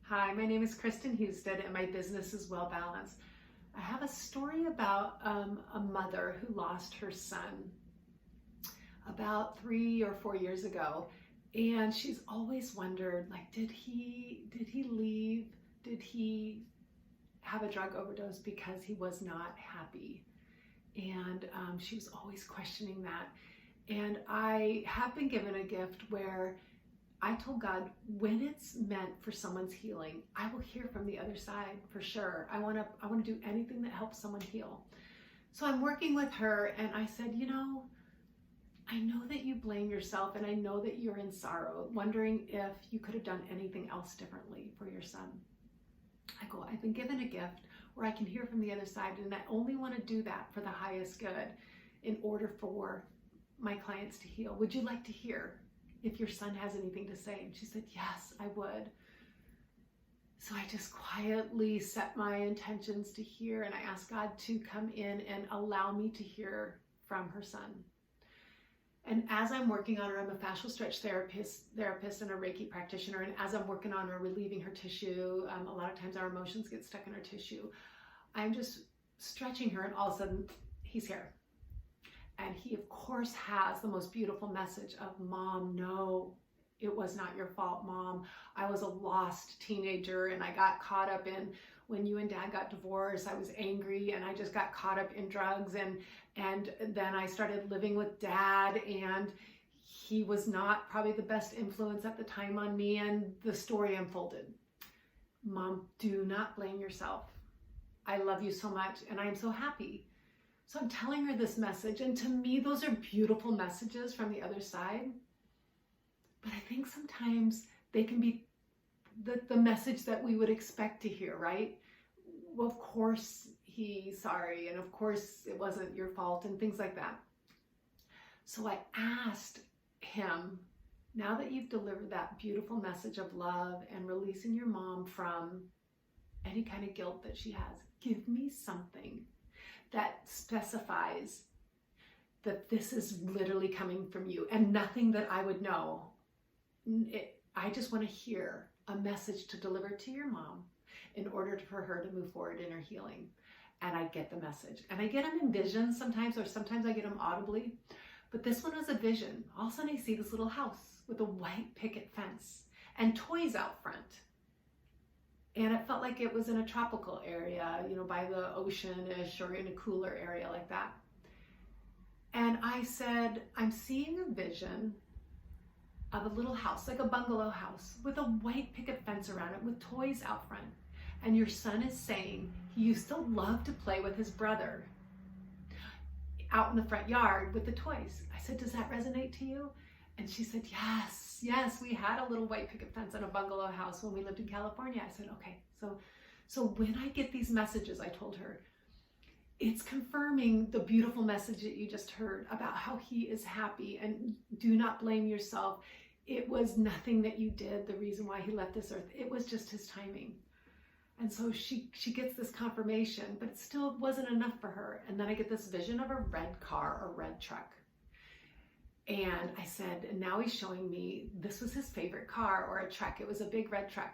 Hi, my name is Kristen Houston and my business is Well Balanced. I have a story about a mother who lost her son about 3 or 4 years ago. And she's always wondered, like, did he leave? Did he have a drug overdose because he was not happy? And she was always questioning that. And I have been given a gift where I told God, when it's meant for someone's healing, I will hear from the other side for sure. I want to do anything that helps someone heal. So I'm working with her and I said, I know that you blame yourself and I know that you're in sorrow, wondering if you could have done anything else differently for your son. I go, I've been given a gift where I can hear from the other side, and I only want to do that for the highest good in order for my clients to heal. Would you like to hear if your son has anything to say? And she said, yes, I would. So I just quietly set my intentions to hear, and I asked God to come in and allow me to hear from her son. And as I'm working on her, I'm a fascial stretch therapist and a Reiki practitioner. And as I'm working on her, relieving her tissue, a lot of times our emotions get stuck in her tissue. I'm just stretching her, and all of a sudden, he's here. And he, of course, has the most beautiful message of, Mom, no, it was not your fault, Mom. I was a lost teenager, and I got caught up in, when you and Dad got divorced, I was angry, and I just got caught up in drugs, and then I started living with Dad, and he was not probably the best influence at the time on me, and the story unfolded. Mom, do not blame yourself. I love you so much, and I am so happy. So I'm telling her this message, and to me, those are beautiful messages from the other side. But I think sometimes they can be the message that we would expect to hear, right? Well, of course he's sorry, and of course it wasn't your fault, and things like that. So I asked him, now that you've delivered that beautiful message of love and releasing your mom from any kind of guilt that she has, give me something that specifies that this is literally coming from you and nothing that I would know. I just want to hear a message to deliver to your mom in order for her to move forward in her healing. And I get the message. And I get them in visions sometimes, or sometimes I get them audibly. But this one was a vision. All of a sudden I see this little house with a white picket fence and toys out front. And it felt like it was in a tropical area, by the ocean-ish, or in a cooler area like that. And I said, I'm seeing a vision of a little house, like a bungalow house, with a white picket fence around it, with toys out front. And your son is saying he used to love to play with his brother out in the front yard with the toys. I said, does that resonate to you? And she said, yes, we had a little white picket fence and a bungalow house when we lived in California. I said, okay, so when I get these messages, I told her, it's confirming the beautiful message that you just heard about how he is happy, and do not blame yourself. It was nothing that you did, the reason why he left this earth. It was just his timing. And so she gets this confirmation, but it still wasn't enough for her. And then I get this vision of a red car or red truck. And I said, and now he's showing me this was his favorite car or a truck. It was a big red truck.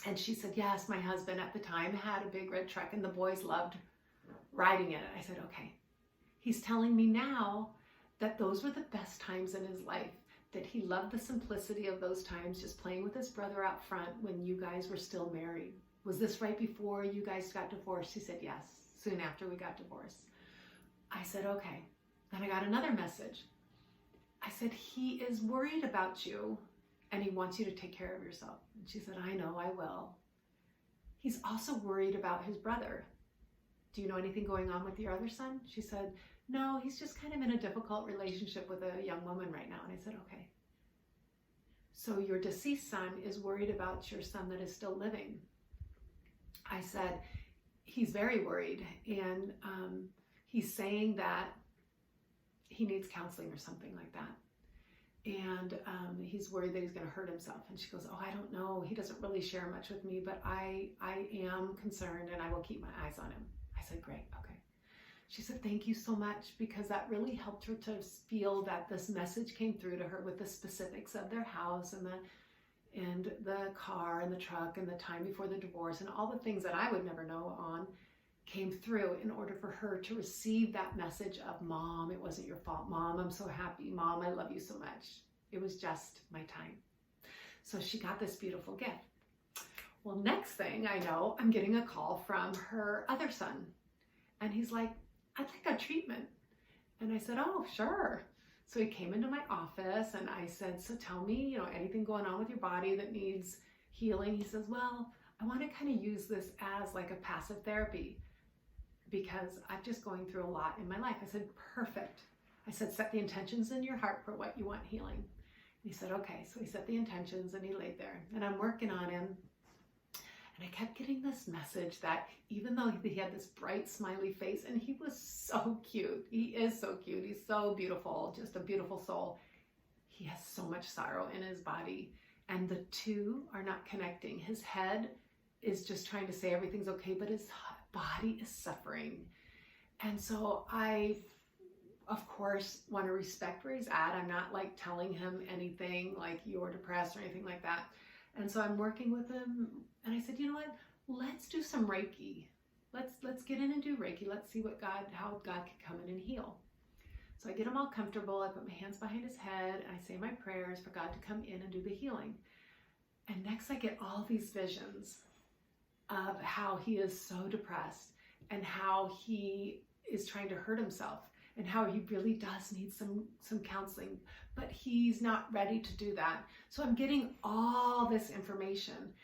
And she said, yes, my husband at the time had a big red truck and the boys loved riding in it. I said, okay. He's telling me now that those were the best times in his life, that he loved the simplicity of those times, just playing with his brother out front when you guys were still married. Was this right before you guys got divorced? He said, yes, soon after we got divorced. I said, okay. Then I got another message. I said, he is worried about you and he wants you to take care of yourself. And she said, I know, I will. He's also worried about his brother. Do you know anything going on with your other son? She said, no, he's just kind of in a difficult relationship with a young woman right now. And I said, okay. So your deceased son is worried about your son that is still living. I said, he's very worried. And he's saying that he needs counseling or something like that. And he's worried that he's going to hurt himself. And she goes, oh, I don't know. He doesn't really share much with me, but I am concerned and I will keep my eyes on him. I said, great, okay. She said, thank you so much, because that really helped her to feel that this message came through to her with the specifics of their house and and the car and the truck and the time before the divorce and all the things that I would never know on came through in order for her to receive that message of, Mom, it wasn't your fault. Mom, I'm so happy. Mom, I love you so much. It was just my time. So she got this beautiful gift. Well, next thing I know, I'm getting a call from her other son. And he's like, I'd like a treatment. And I said, oh, sure. So he came into my office and I said, so tell me, anything going on with your body that needs healing? He says, well, I want to kind of use this as like a passive therapy because I'm just going through a lot in my life. I said, perfect. I said, set the intentions in your heart for what you want healing. He said, okay. So he set the intentions and he laid there and I'm working on him. And I kept getting this message that even though he had this bright, smiley face, and he was so cute, he is so cute, he's so beautiful, just a beautiful soul, he has so much sorrow in his body. And the two are not connecting. His head is just trying to say everything's okay, but his body is suffering. And so I, of course, want to respect where he's at. I'm not like telling him anything like you're depressed or anything like that. And so I'm working with him and I said, you know what, let's do some Reiki. Let's get in and do Reiki. Let's see how God can come in and heal. So I get him all comfortable. I put my hands behind his head and I say my prayers for God to come in and do the healing. And next I get all these visions of how he is so depressed and how he is trying to hurt himself and how he really does need some counseling, but he's not ready to do that. So I'm getting all this information.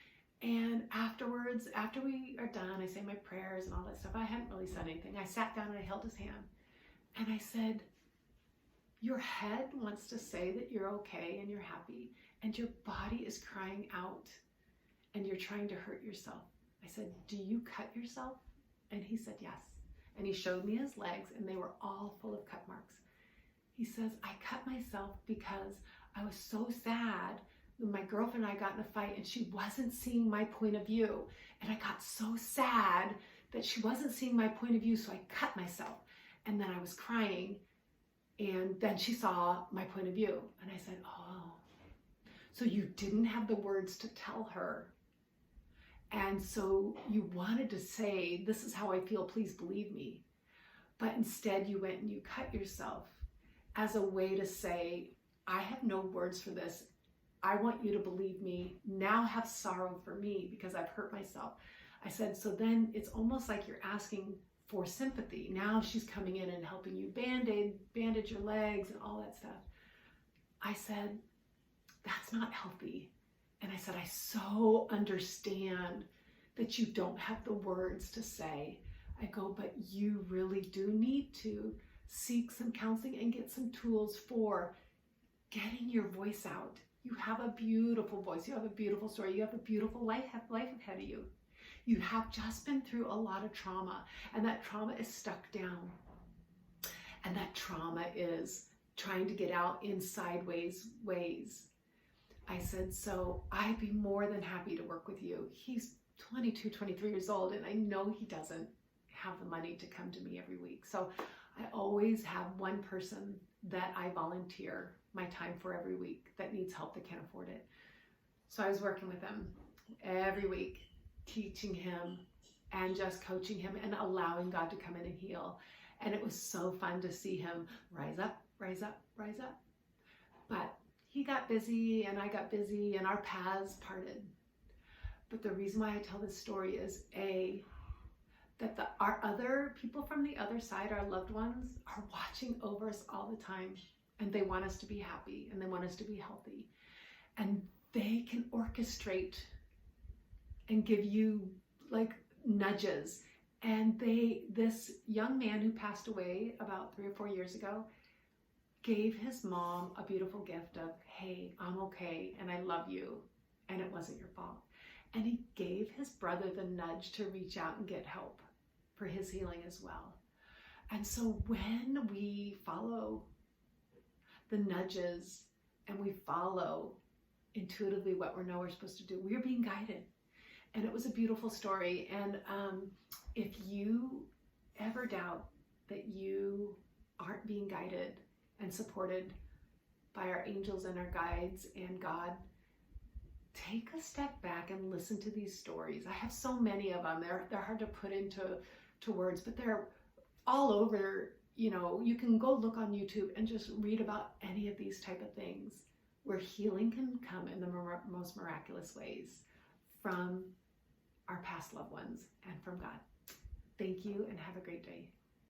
And afterwards, after we are done, I say my prayers and all that stuff. I hadn't really said anything. I sat down and I held his hand and I said, your head wants to say that you're okay and you're happy, and your body is crying out and you're trying to hurt yourself. I said, do you cut yourself? And he said, yes. And he showed me his legs and they were all full of cut marks. He says, I cut myself because I was so sad when my girlfriend and I got in a fight and she wasn't seeing my point of view. And I got so sad that she wasn't seeing my point of view, so I cut myself. And then I was crying and then she saw my point of view. And I said, oh, so you didn't have the words to tell her. And so you wanted to say, this is how I feel, please believe me. But instead you went and you cut yourself as a way to say, I have no words for this. I want you to believe me. Now have sorrow for me because I've hurt myself. I said, so then it's almost like you're asking for sympathy. Now she's coming in and helping you bandage your legs and all that stuff. I said, that's not healthy. And I said, I so understand that you don't have the words to say. I go, but you really do need to seek some counseling and get some tools for getting your voice out. You have a beautiful voice. You have a beautiful story. You have a beautiful life ahead of you. You have just been through a lot of trauma, and that trauma is stuck down. And that trauma is trying to get out in sideways ways. I said, so I'd be more than happy to work with you. He's 22, 23 years old, and I know he doesn't have the money to come to me every week. So I always have one person that I volunteer my time for every week that needs help, that can't afford it. So I was working with him every week, teaching him and just coaching him and allowing God to come in and heal. And it was so fun to see him rise up, rise up, rise up. But he got busy and I got busy and our paths parted. But the reason why I tell this story is that our other people from the other side, our loved ones, are watching over us all the time. And they want us to be happy and they want us to be healthy. And they can orchestrate and give you like nudges. And this young man who passed away about 3 or 4 years ago gave his mom a beautiful gift of, hey, I'm okay and I love you and it wasn't your fault. And he gave his brother the nudge to reach out and get help for his healing as well. And so when we follow the nudges and we follow intuitively what we know we're supposed to do, we're being guided. And it was a beautiful story. And if you ever doubt that you aren't being guided and supported by our angels and our guides and God, take a step back and listen to these stories. I have so many of them. They're hard to put into words, but they're all over. You can go look on YouTube and just read about any of these type of things where healing can come in the most miraculous ways from our past loved ones and from God. Thank you and have a great day.